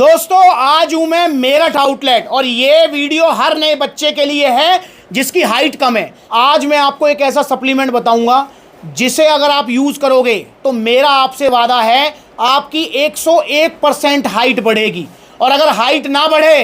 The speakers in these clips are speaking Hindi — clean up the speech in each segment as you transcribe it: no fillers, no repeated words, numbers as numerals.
दोस्तों आज हूं मैं मेरठ आउटलेट और ये वीडियो हर नए बच्चे के लिए है जिसकी हाइट कम है। आज मैं आपको एक ऐसा सप्लीमेंट बताऊंगा जिसे अगर आप यूज करोगे तो मेरा आपसे वादा है आपकी 101% हाइट बढ़ेगी। और अगर हाइट ना बढ़े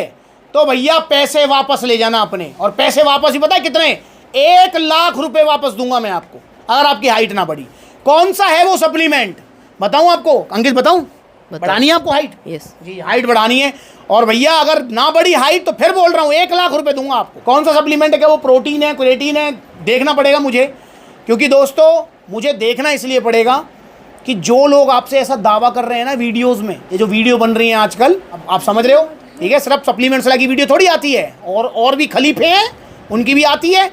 तो भैया पैसे वापस ले जाना अपने। और पैसे वापस ही पता है कितने? 1,00,000 रुपए वापस दूंगा मैं आपको अगर आपकी हाइट ना बढ़ी। कौन सा है वो सप्लीमेंट बताऊं आपको? अंकित बताऊं? बढ़ानी है आपको हाइट? यस जी हाइट बढ़ानी है। और भैया अगर ना बढ़ी हाइट तो फिर बोल रहा हूँ 1,00,000 रुपए दूंगा आपको। कौन सा सप्लीमेंट है? क्या वो प्रोटीन है, क्रिएटिन है? देखना पड़ेगा मुझे, क्योंकि दोस्तों मुझे देखना इसलिए पड़ेगा कि जो लोग आपसे ऐसा दावा कर रहे हैं ना वीडियोस में, ये जो वीडियो बन रही है आजकल, अब आप समझ रहे हो, ठीक है, सिर्फ सप्लीमेंट्स की वीडियो थोड़ी आती है, और भी खलीफे हैं उनकी भी आती है,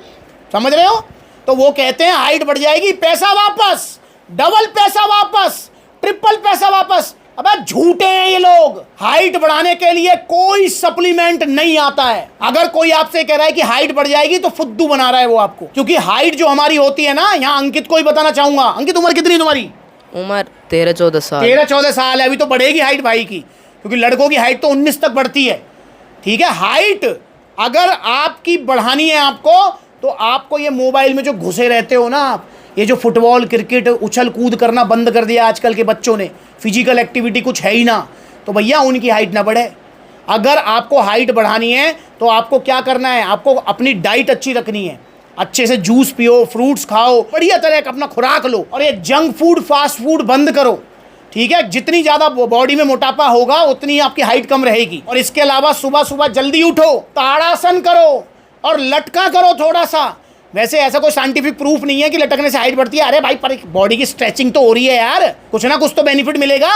समझ रहे हो? तो वो कहते हैं हाइट बढ़ जाएगी, पैसा वापस, डबल पैसा वापस, ट्रिपल पैसा वापस। अबे झूठे हैं ये लोग। हाइट बढ़ाने के लिए कोई सप्लीमेंट नहीं आता है। अगर कोई आपसे कह रहा है कि हाइट बढ़ जाएगी तो फुद्दू बना रहा है वो आपको, क्योंकि हाइट जो हमारी होती है ना, यहाँ अंकित को ही बताना चाहूंगा। अंकित उम्र कितनी है तुम्हारी? उम्र 13-14 साल। 13-14 साल है। अभी तो बढ़ेगी हाइट भाई की, क्योंकि लड़कों की हाइट तो 19 तक बढ़ती है, ठीक है। हाइट अगर आपकी बढ़ानी है आपको, तो आपको ये मोबाइल में जो घुसे रहते हो ना आप, ये जो फुटबॉल क्रिकेट उछल कूद करना बंद कर दिया आजकल के बच्चों ने, फिजिकल एक्टिविटी कुछ है ही ना, तो भैया उनकी हाइट ना बढ़े। अगर आपको हाइट बढ़ानी है तो आपको क्या करना है? आपको अपनी डाइट अच्छी रखनी है, अच्छे से जूस पियो, फ्रूट्स खाओ, बढ़िया तरह का अपना खुराक लो, और ये जंक फूड फास्ट फूड बंद करो, ठीक है। जितनी ज़्यादा बॉडी में मोटापा होगा उतनी आपकी हाइट कम रहेगी। और इसके अलावा सुबह सुबह जल्दी उठो, ताड़ासन करो और लटका करो थोड़ा सा। वैसे ऐसा कोई साइंटिफिक प्रूफ नहीं है कि लटकने से हाइट बढ़ती है। अरे भाई पर बॉडी की स्ट्रेचिंग तो हो रही है यार, कुछ ना कुछ तो बेनिफिट मिलेगा।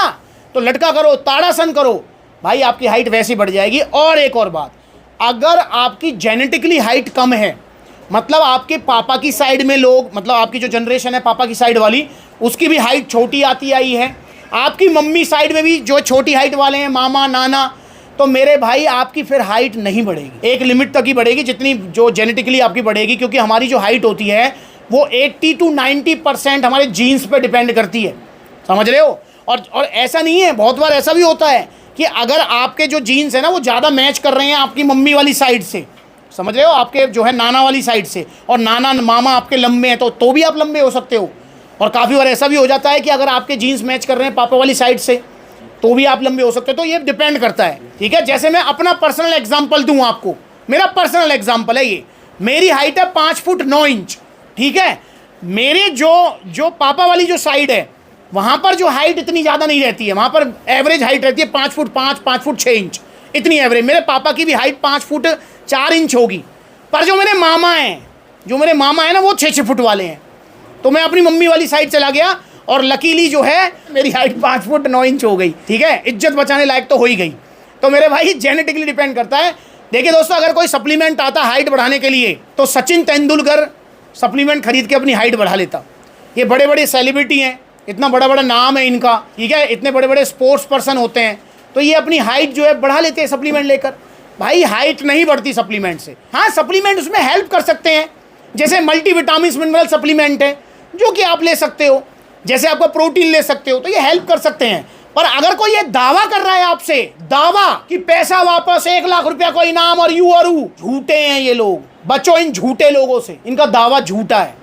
तो लटका करो, ताड़ासन करो, भाई आपकी हाइट वैसे बढ़ जाएगी। और एक और बात, अगर आपकी जेनेटिकली हाइट कम है, मतलब आपके पापा की साइड में लोग, मतलब आपकी जो जनरेशन है पापा की साइड वाली, उसकी भी हाइट छोटी आती आई है, आपकी मम्मी साइड में भी जो छोटी हाइट वाले हैं, मामा नाना, तो मेरे भाई आपकी फिर हाइट नहीं बढ़ेगी। एक लिमिट तक ही बढ़ेगी जितनी जो जेनेटिकली आपकी बढ़ेगी, क्योंकि हमारी जो हाइट होती है वो 80 to 90% हमारे जीन्स पे डिपेंड करती है, समझ रहे हो? और ऐसा नहीं है, बहुत बार ऐसा भी होता है कि अगर आपके जो जीन्स है ना वो ज़्यादा मैच कर रहे हैं आपकी मम्मी वाली साइड से, समझ रहे हो, आपके जो है नाना वाली साइड से, और नाना मामा आपके लंबे हैं तो भी आप लंबे हो सकते हो। और काफ़ी बार ऐसा भी हो जाता है कि अगर आपके जीन्स मैच कर रहे हैं पापा वाली साइड से तो भी आप लंबे हो सकते हो। तो ये डिपेंड करता है, ठीक है। जैसे मैं अपना पर्सनल एग्जांपल दूं आपको, मेरा पर्सनल एग्जांपल है ये, मेरी हाइट है 5 फुट 9 इंच, ठीक है। मेरे जो पापा वाली जो साइड है वहाँ पर जो हाइट इतनी ज़्यादा नहीं रहती है, वहाँ पर एवरेज हाइट रहती है 5 फुट 5, 5 फुट 6 इंच, इतनी एवरेज। मेरे पापा की भी हाइट 5 फुट 4 इंच होगी। पर जो मेरे मामा हैं ना वो 6-6 फुट वाले हैं। तो मैं अपनी मम्मी वाली साइड चला गया और लकीली जो है मेरी हाइट 5 फुट 9 इंच हो गई, ठीक है। इज्जत बचाने लायक तो हो ही गई। तो मेरे भाई जेनेटिकली डिपेंड करता है। देखिए दोस्तों, अगर कोई सप्लीमेंट आता हाइट बढ़ाने के लिए तो सचिन तेंदुलकर सप्लीमेंट खरीद के अपनी हाइट बढ़ा लेता। ये बड़े बड़े सेलिब्रिटी हैं, इतना बड़ा बड़ा नाम है इनका, ठीक है, इतने बड़े बड़े स्पोर्ट्स पर्सन होते हैं, तो ये अपनी हाइट जो है बढ़ा लेते हैं सप्लीमेंट लेकर। भाई हाइट नहीं बढ़ती सप्लीमेंट से। हाँ, सप्लीमेंट उसमें हेल्प कर सकते हैं, जैसे मल्टीविटामिन मिनरल सप्लीमेंट है जो कि आप ले सकते हो, जैसे आपको प्रोटीन ले सकते हो, तो ये हेल्प कर सकते हैं। पर अगर कोई ये दावा कर रहा है आपसे, दावा कि पैसा वापस, 1,00,000 रुपया को इनाम और यू और ऊ, झूठे हैं ये लोग। बचो इन झूठे लोगों से, इनका दावा झूठा है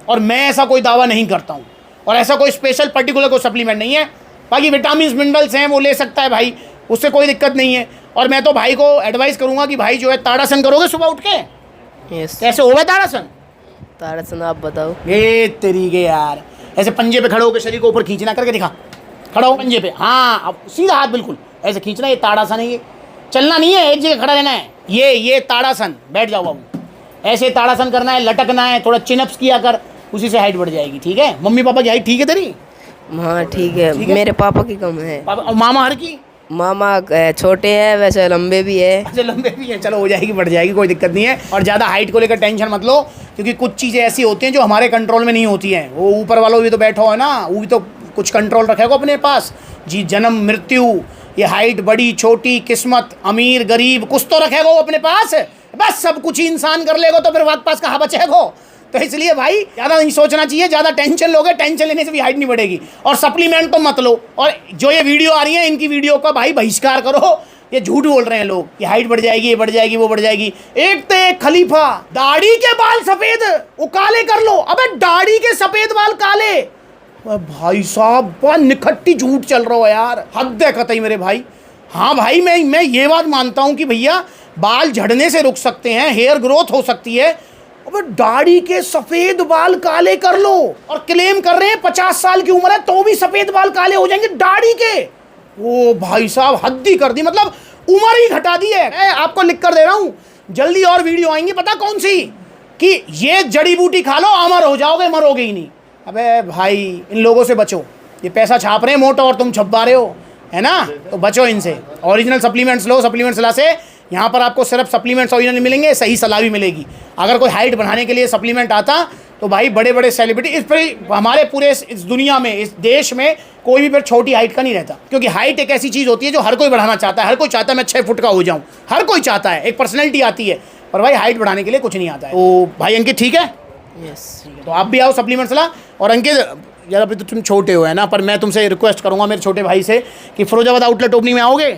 और मैं ऐसा कोई दावा नहीं करता हूँ। और ऐसा कोई स्पेशल पर्टिकुलर कोई सप्लीमेंट नहीं है। बाकी विटामिन मिनरल्स हैं वो ले सकता है भाई, उससे कोई दिक्कत नहीं है। और मैं तो भाई को एडवाइस करूँगा कि भाई जो है ताड़ासन करोगे सुबह उठ के। यस। कैसे होगा ताड़ासन? ताड़ासन आप बताओ। ये तरीके यार, ऐसे पंजे पे खड़े होकर शरीर को ऊपर खींचना, करके दिखा, खड़ा हो पंजे पे, हाँ अब सीधा हाथ बिल्कुल ऐसे खींचना, ये ताड़ासन है। ये चलना नहीं है, एक जगह खड़ा रहना है। ये ताड़ासन, बैठ जाओ बाबू, ऐसे ताड़ासन करना है, लटकना है, थोड़ा चिनअप्स किया कर, उसी से हाइट बढ़ जाएगी, ठीक है। मम्मी पापा की हाइट ठीक है तेरी? हाँ ठीक है, मेरे पापा की कम है। पापा और मामा हर की? मामा छोटे हैं, वैसे लंबे भी है। अच्छा लंबे भी हैं, चलो हो जाएगी, बढ़ जाएगी, कोई दिक्कत नहीं है। और ज़्यादा हाइट को लेकर टेंशन मत लो, क्योंकि कुछ चीज़ें ऐसी होती हैं जो हमारे कंट्रोल में नहीं होती हैं। वो ऊपर वालों भी तो बैठो है ना, वो भी तो कुछ कंट्रोल रखेगा अपने पास जी। जन्म मृत्यु, ये हाइट बड़ी छोटी, किस्मत, अमीर गरीब, कुछ तो रखेगा वो अपने पास। बस सब कुछ ही इंसान कर लेगा तो फिर वक्त पास कहाँ बचेगा? तो इसलिए भाई ज़्यादा नहीं सोचना चाहिए, ज़्यादा टेंशन लोगे, टेंशन लेने से भी हाइट नहीं बढ़ेगी। और सप्लीमेंट तो मत लो। और जो ये वीडियो आ रही है इनकी वीडियो का भाई बहिष्कार करो, ये झूठ बोल रहे हैं लोग कि हाइट बढ़ जाएगी, ये बढ़ जाएगी, वो बढ़ जाएगी। एक तो एक खलीफा, दाढ़ी के बाल सफ़ेद वो काले कर लो। अबे दाढ़ी के सफ़ेद बाल काले, भाई साहब बहुत निखट्टी झूठ चल रहा हो यार, हद है कतई मेरे भाई। हाँ भाई मैं ये बात मानता हूँ कि भैया बाल झड़ने से रुक सकते हैं, हेयर ग्रोथ हो सकती है। अब दाढ़ी के सफ़ेद बाल काले कर लो और क्लेम कर रहे हैं 50 साल की उम्र है तो भी सफ़ेद बाल काले हो जाएंगे दाढ़ी के। ओ भाई साहब हद ही कर दी, मतलब उम्र ही घटा दी है। मैं आपको लिख कर दे रहा हूँ, जल्दी और वीडियो आएंगी, पता कौन सी, कि ये जड़ी बूटी खा लो अमर हो जाओगे, मरोगे ही नहीं। अबे भाई इन लोगों से बचो, ये पैसा छाप रहे हैं मोटा और तुम छपवा रहे हो, है ना, तो बचो इनसे। ओरिजिनल सप्लीमेंट्स लो, सप्लीमेंट्स ला से यहाँ पर आपको सिर्फ सप्लीमेंट्स ओरिजिनल मिलेंगे, सही सलाह भी मिलेगी। अगर कोई हाइट बढ़ाने के लिए सप्लीमेंट आता तो भाई बड़े बड़े सेलिब्रिटी, इस पर हमारे पूरे इस दुनिया में, इस देश में कोई भी फिर छोटी हाइट का नहीं रहता, क्योंकि हाइट एक ऐसी चीज़ होती है जो हर कोई बढ़ाना चाहता है। हर कोई चाहता है मैं 6 फुट का हो जाऊँ, हर कोई चाहता है, एक पर्सनैलिटी आती है, पर भाई हाइट बढ़ाने के लिए कुछ नहीं आता है। तो भाई अंकित ठीक है, यस। तो आप भी आओ सप्लीमेंट्स ला। और अंकित यार अभी तो तुम छोटे हो, है ना, पर मैं तुमसे रिक्वेस्ट करूँगा मेरे छोटे भाई से कि फिरोजाबाद आउटलेट ओपनिंग में आओगे?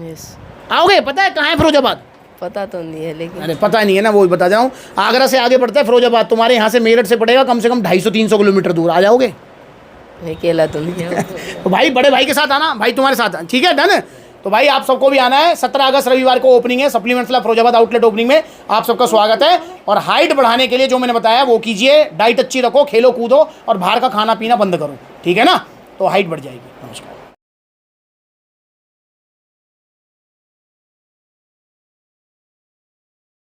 यस। आओगे? पता है कहाँ है फिरोजाबाद? पता तो नहीं है लेकिन, अरे पता नहीं है ना, वो बता जाऊँ, आगरा से आगे पड़ता है फिरोजाबाद, तुम्हारे यहाँ से मेरठ से पड़ेगा कम से कम 250-300 किलोमीटर दूर। आ जाओगे? अकेला तो नहीं है। तो भाई बड़े भाई के साथ आना, भाई तुम्हारे साथ, ठीक है, डन। तो भाई आप सबको भी आना है, 17 अगस्त रविवार को ओपनिंग है सप्लीमेंट्स ला फिरोजाबाद आउटलेट ओपनिंग में, आप सबका स्वागत है। और हाइट बढ़ाने के लिए जो मैंने बताया वो कीजिए, डाइट अच्छी रखो, खेलो कूदो और बाहर का खाना पीना बंद करो, ठीक है ना, तो हाइट बढ़ जाएगी। नमस्कार।